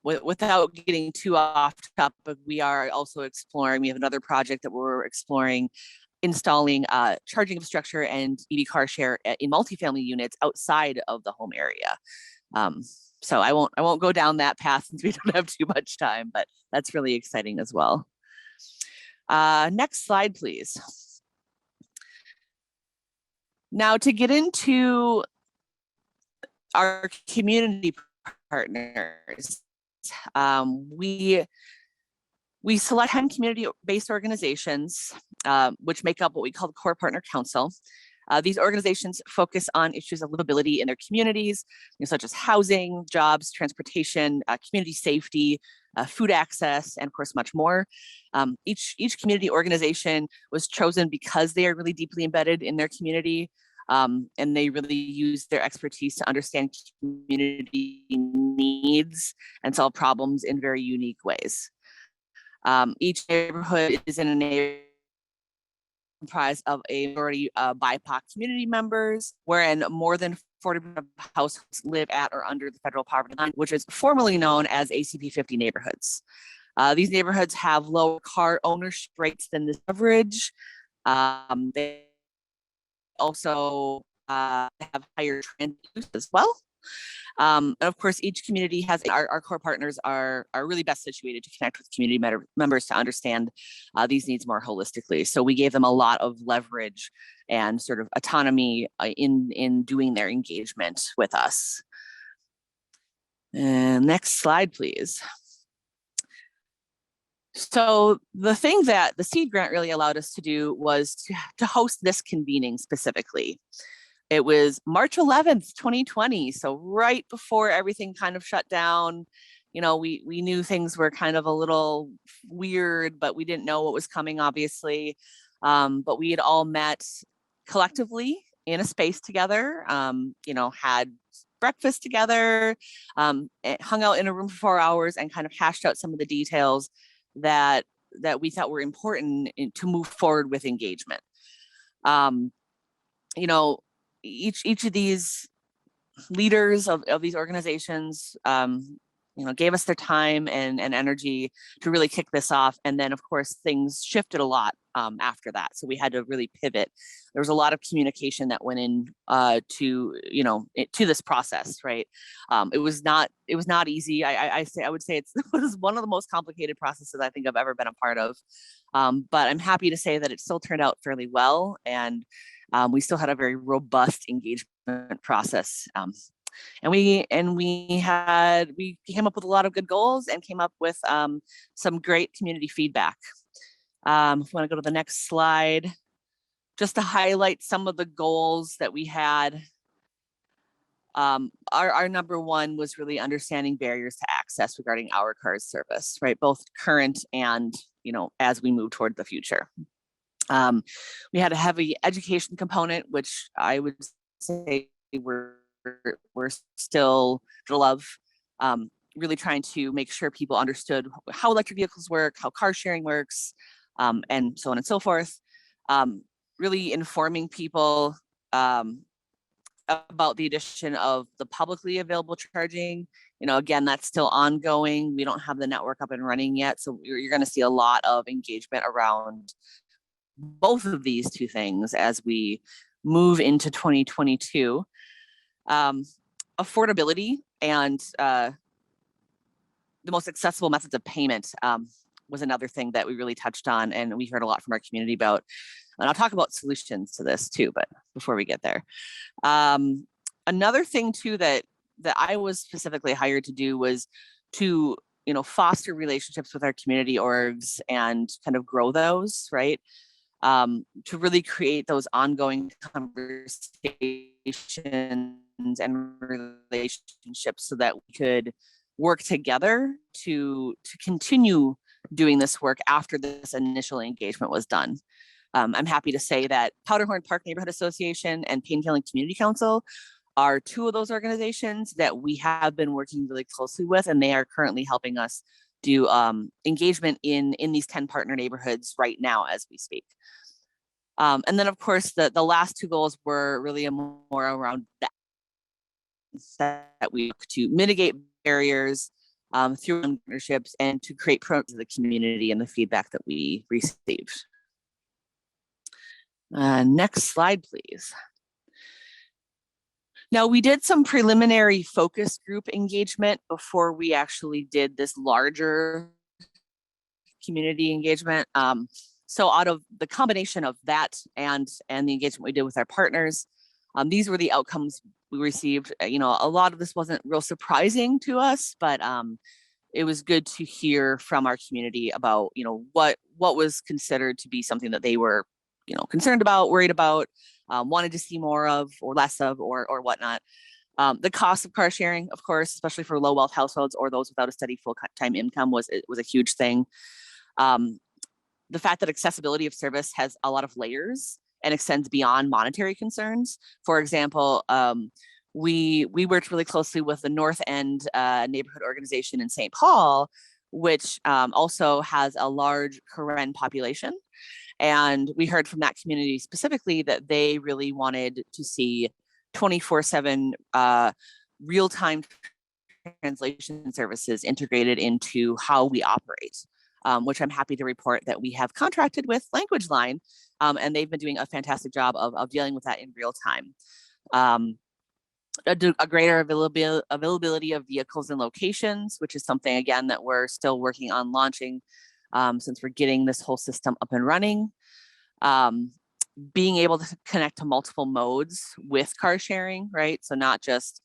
Without getting too off topic, we are also exploring, we have another project that we're exploring, installing charging infrastructure and EV car share in multifamily units outside of the home area. So I won't go down that path since we don't have too much time, but that's really exciting as well. Next slide, please. Now to get into our community partners, we select 10 community-based organizations, which make up what we call the Core Partner Council. These organizations focus on issues of livability in their communities, such as housing, jobs, transportation, community safety, food access, and of course, much more. Each community organization was chosen because they are really deeply embedded in their community, and they really use their expertise to understand community needs and solve problems in very unique ways. Each neighborhood is in a neighborhood comprised of a majority BIPOC community members, wherein more than 40% of households live at or under the federal poverty line, which is formerly known as ACP 50 neighborhoods. These neighborhoods have lower car ownership rates than the average. They also have higher transit use as well. And of course, each community has, our core partners are really best situated to connect with community members to understand these needs more holistically. So we gave them a lot of leverage and sort of autonomy in doing their engagement with us. And next slide, please. So the thing that the SEED grant really allowed us to do was to host this convening specifically. It was March 11th, 2020. So right before everything kind of shut down. You know, we knew things were kind of a little weird, but we didn't know what was coming, obviously. But we had all met collectively in a space together, you know, had breakfast together, hung out in a room for 4 hours and kind of hashed out some of the details that we thought were important to move forward with engagement. You know, each of these leaders of these organizations, you know, gave us their time and energy to really kick this off. And then, of course, things shifted a lot after that. So we had to really pivot. There was a lot of communication that went in to, you know, to this process, right? It was not easy. I would say it was one of the most complicated processes I think I've ever been a part of. But I'm happy to say that it still turned out fairly well. And we still had a very robust engagement process. And we came up with a lot of good goals and came up with some great community feedback. If you want to go to the next slide, just to highlight some of the goals that we had. Our number one was really understanding barriers to access regarding HourCar's service, right? Both current and, you know, as we move toward the future. We had a heavy education component, which I would say we're still love, really trying to make sure people understood how electric vehicles work, how car sharing works, and so on and so forth. Really informing people about the addition of the publicly available charging. You know, again, that's still ongoing. We don't have the network up and running yet. So you're going to see a lot of engagement around both of these two things as we move into 2022. Affordability and the most accessible methods of payment was another thing that we really touched on, and we heard a lot from our community about. And I'll talk about solutions to this too, but before we get there. Another thing too that that I was specifically hired to do was to, foster relationships with our community orgs and kind of grow those, right? To really create those ongoing conversations and relationships so that we could work together to continue doing this work after this initial engagement was done. I'm happy to say that Powderhorn Park Neighborhood Association and Painehaven Community Council are two of those organizations that we have been working really closely with, and they are currently helping us do engagement in these 10 partner neighborhoods right now as we speak. And then of course, the last two goals were really more around that we look to mitigate barriers through partnerships and to create programs to the community and the feedback that we received. Next slide, please. Now, we did some preliminary focus group engagement before we actually did this larger community engagement. So out of the combination of that and the engagement we did with our partners, these were the outcomes we received. A lot of this wasn't real surprising to us, but it was good to hear from our community about, what was considered to be something that they were, concerned about, worried about, wanted to see more of or less of or whatnot. The cost of car sharing, of course, especially for low wealth households or those without a steady full-time income was a huge thing. The fact that accessibility of service has a lot of layers and extends beyond monetary concerns. For example, we worked really closely with the North End neighborhood organization in St. Paul, which also has a large Karen population. And we heard from that community specifically that they really wanted to see 24/7 real-time translation services integrated into how we operate, which I'm happy to report that we have contracted with Language Line, and they've been doing a fantastic job of dealing with that in real time. A greater availability of vehicles and locations, which is something, again, that we're still working on launching since we're getting this whole system up and running. Being able to connect to multiple modes with car sharing, right? So not just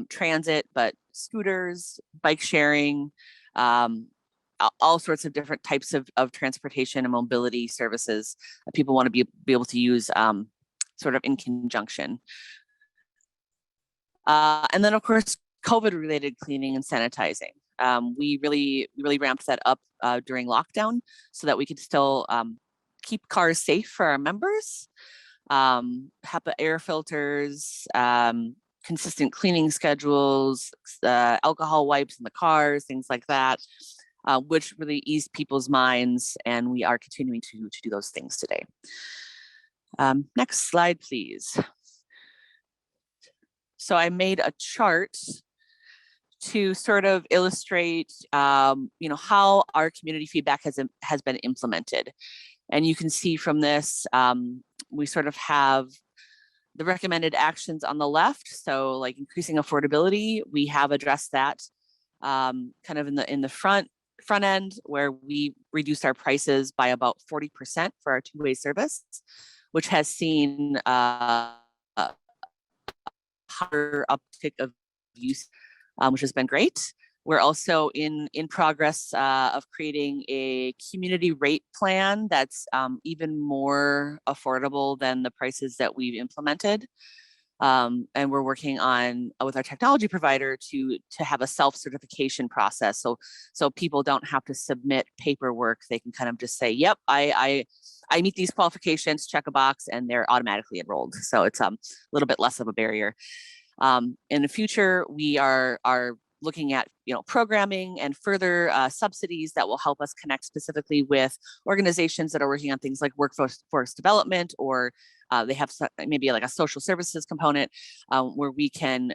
transit, but scooters, bike sharing, all sorts of different types of transportation and mobility services that people want to be able to use sort of in conjunction. And then of course, COVID-related cleaning and sanitizing. We really ramped that up during lockdown so that we could still keep cars safe for our members, HEPA air filters, consistent cleaning schedules, alcohol wipes in the cars, things like that, which really eased people's minds, and we are continuing to do those things today. Next slide, please. So I made a chart to sort of illustrate, how our community feedback has been implemented. And you can see from this, we sort of have the recommended actions on the left. So like increasing affordability, we have addressed that kind of in the front end, where we reduced our prices by about 40% for our two-way service, which has seen higher uptick of use, which has been great. We're also in progress of creating a community rate plan that's even more affordable than the prices that we've implemented. And we're working on with our technology provider to have a self-certification process. So people don't have to submit paperwork. They can kind of just say, yep, I meet these qualifications, check a box, and they're automatically enrolled. So it's a little bit less of a barrier. In the future, we are looking at programming and further subsidies that will help us connect specifically with organizations that are working on things like workforce development, or they have maybe like a social services component where we can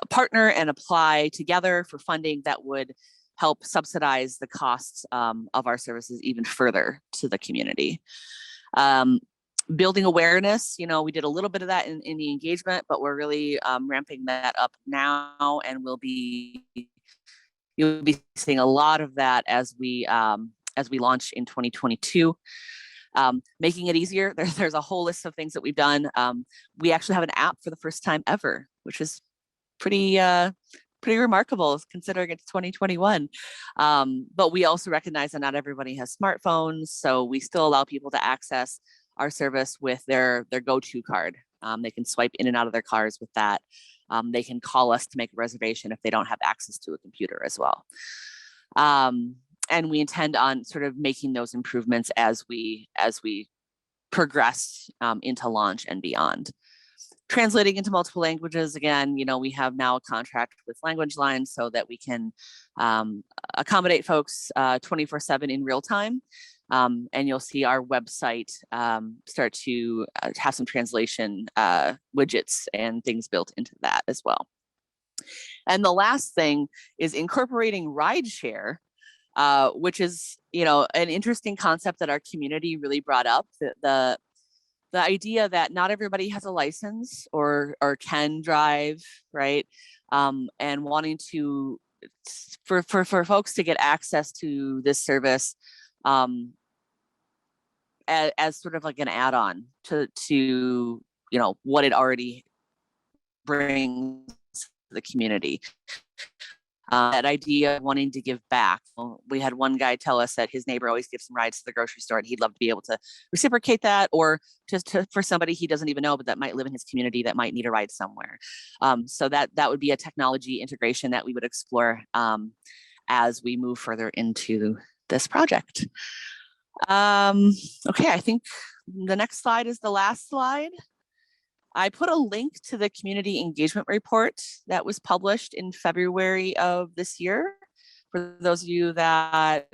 partner and apply together for funding that would help subsidize the costs of our services even further to the community. Building awareness, we did a little bit of that in the engagement, but we're really ramping that up now, and you'll be seeing a lot of that as we launch in 2022. Making it easier. There's a whole list of things that we've done. We actually have an app for the first time ever, which is pretty remarkable considering it's 2021. But we also recognize that not everybody has smartphones, so we still allow people to access our service with their go-to card. They can swipe in and out of their cars with that. They can call us to make a reservation if they don't have access to a computer as well. And we intend on sort of making those improvements as we progress into launch and beyond. Translating into multiple languages, again, we have now a contract with Language Line so that we can accommodate folks 24/7 in real time. And you'll see our website start to have some translation widgets and things built into that as well. And the last thing is incorporating rideshare, which is, an interesting concept that our community really brought up. The idea that not everybody has a license or can drive, right? And wanting to, for folks to get access to this service as sort of like an add-on to what it already brings to the community. That idea of wanting to give back. We had one guy tell us that his neighbor always gives him rides to the grocery store, and he'd love to be able to reciprocate that, or just for somebody he doesn't even know, but that might live in his community that might need a ride somewhere. So that would be a technology integration that we would explore as we move further into this project. Okay, I think the next slide is the last slide. I put a link to the community engagement report that was published in February of this year. For those of you that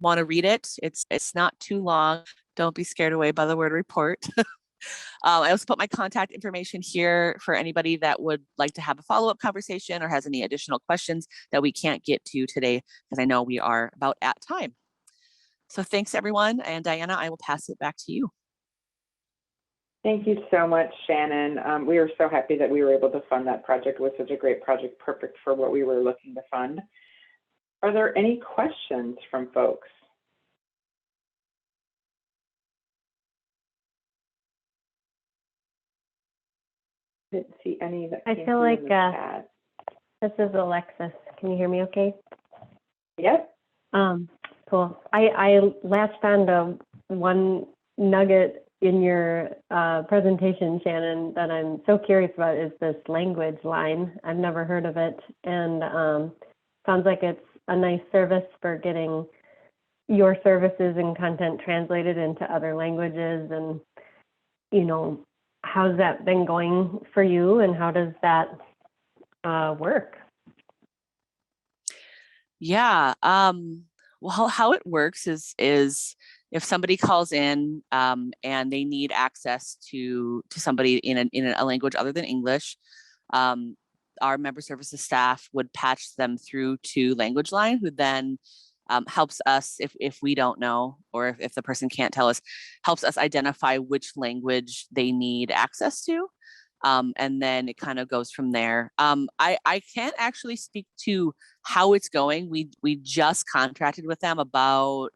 want to read it, it's not too long. Don't be scared away by the word report. I also put my contact information here for anybody that would like to have a follow-up conversation or has any additional questions that we can't get to today, because I know we are about at time. So thanks everyone, and Diana, I will pass it back to you. Thank you so much, Shannon. We are so happy that we were able to fund that project. It was such a great project, perfect for what we were looking to fund. Are there any questions from folks? Didn't see any that I feel like this is Alexis. Can you hear me okay? Yep. Cool. I latched on to one nugget in your presentation, Shannon, that I'm so curious about is this language line. I've never heard of it, and sounds like it's a nice service for getting your services and content translated into other languages. And, how's that been going for you, and how does that work? Yeah, well, how it works is if somebody calls in and they need access to somebody in a language other than English, our member services staff would patch them through to Language Line, who then helps us if we don't know, or if the person can't tell us, helps us identify which language they need access to. And then it kind of goes from there. I can't actually speak to how it's going. We just contracted with them about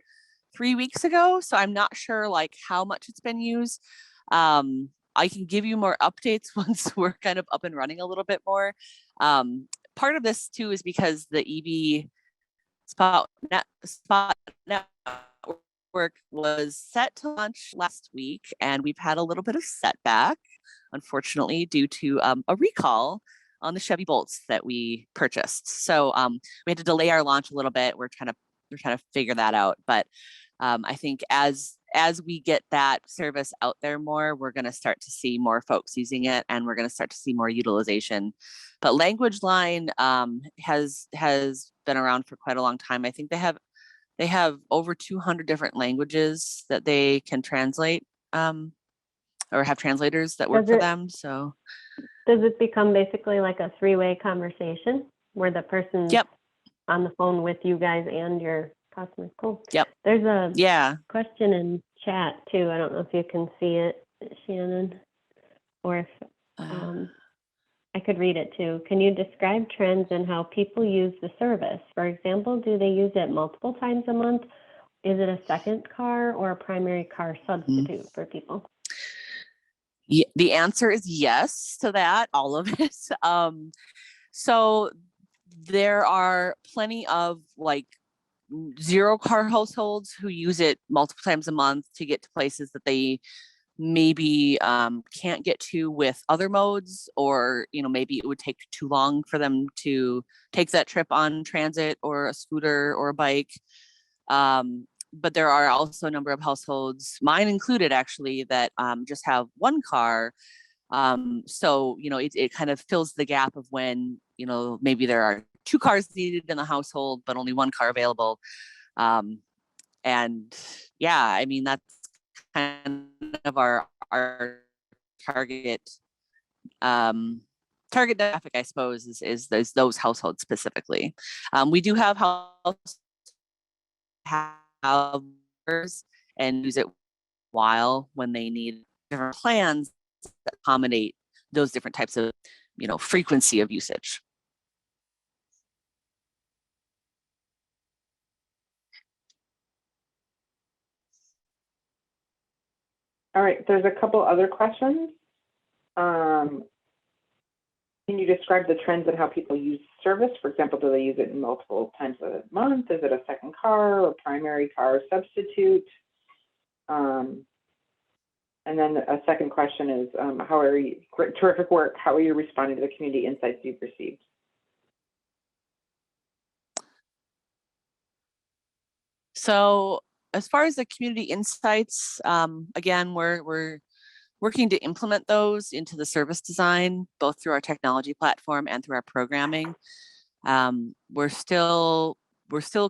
3 weeks ago, so I'm not sure how much it's been used. I can give you more updates once we're kind of up and running a little bit more. Part of this too is because the EV Spot Network was set to launch last week, and we've had a little bit of setback, unfortunately, due to a recall on the Chevy Bolts that we purchased. So we had to delay our launch a little bit. We're trying to figure that out. But I think as we get that service out there more, we're going to start to see more folks using it, and we're going to start to see more utilization. But Language Line has been around for quite a long time. I think they have over 200 different languages that they can translate, or have translators that work for them. So does it become basically like a three-way conversation where the person's on the phone with you guys and your customers? Cool. Yep. There's a question in chat too. I don't know if you can see it, Shannon, or if I could read it too. Can you describe trends in how people use the service? For example, do they use it multiple times a month? Is it a second car or a primary car substitute for people? The answer is yes to that, all of it. So there are plenty of like zero car households who use it multiple times a month to get to places that they maybe can't get to with other modes, or maybe it would take too long for them to take that trip on transit or a scooter or a bike. But there are also a number of households, mine included actually, that just have one car. So it kind of fills the gap of when maybe there are two cars needed in the household but only one car available. And yeah, I mean, that's kind of our target target demographic, I suppose, is those households specifically. We do have households and use it while when they need different plans that accommodate those different types of frequency of usage. All right, there's a couple other questions. Can you describe the trends in how people use service? For example, do they use it multiple times a month? Is it a second car or primary car substitute? And then a second question is, how are you, terrific work, how are you responding to the community insights you've received? So as far as the community insights, again, we're working to implement those into the service design, both through our technology platform and through our programming. We're still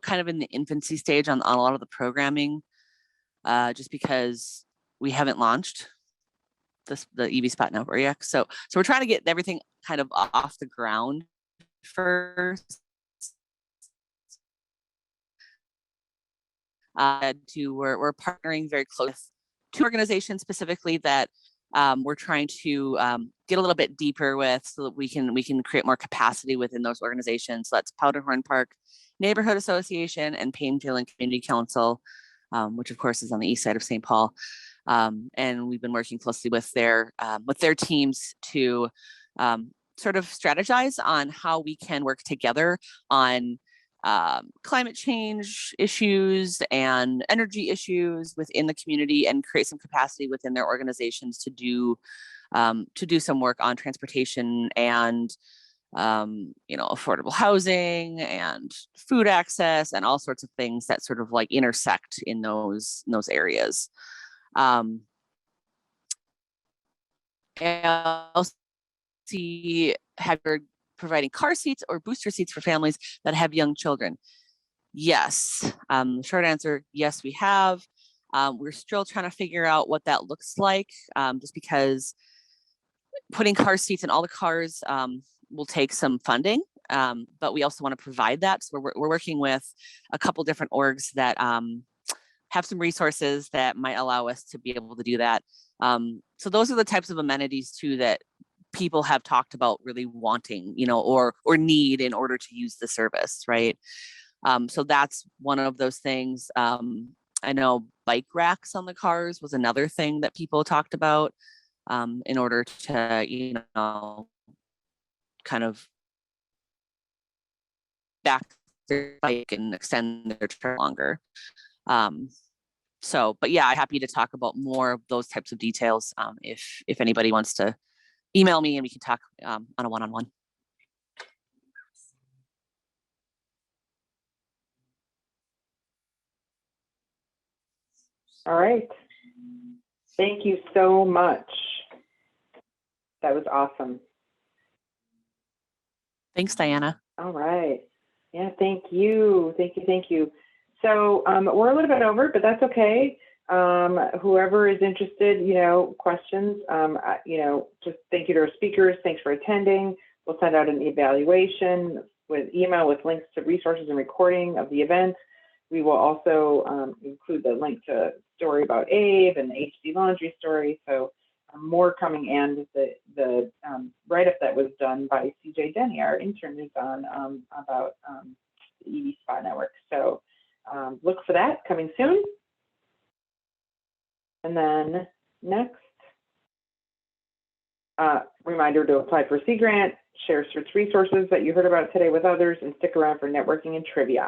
kind of in the infancy stage on a lot of the programming, just because we haven't launched the EV Spot network yet. So we're trying to get everything kind of off the ground first. We're partnering very close with two organizations specifically that we're trying to get a little bit deeper with, so that we can create more capacity within those organizations. So that's Powderhorn Park Neighborhood Association and Plainfield Community Council, which of course is on the east side of St. Paul. And we've been working closely with their teams to sort of strategize on how we can work together on climate change issues and energy issues within the community, and create some capacity within their organizations to do some work on transportation and affordable housing and food access and all sorts of things that sort of like intersect in those areas. And also have your providing car seats or booster seats for families that have young children. Yes. Short answer, yes, we have. We're still trying to figure out what that looks like, just because putting car seats in all the cars will take some funding, but we also want to provide that. So we're working with a couple different orgs that have some resources that might allow us to be able to do that. So those are the types of amenities too that people have talked about really wanting, or need in order to use the service, right? So that's one of those things. I know bike racks on the cars was another thing that people talked about, in order to, kind of back their bike and extend their trip longer. But yeah, I'm happy to talk about more of those types of details if anybody wants to email me and we can talk on a one-on-one. All right. Thank you so much. That was awesome. Thanks, Diana. All right. Yeah, thank you. Thank you. So we're a little bit over, but that's okay. Whoever is interested, questions, just thank you to our speakers. Thanks for attending. We'll send out an evaluation with email with links to resources and recording of the event. We will also include the link to a story about Abe and the HD laundry story. So more coming, and the write-up that was done by CJ Denny, our intern, is on about the EV Spot Network. So look for that coming soon. And then next, Reminder to apply for Sea Grant, share CERTs resources that you heard about today with others, and stick around for networking and trivia.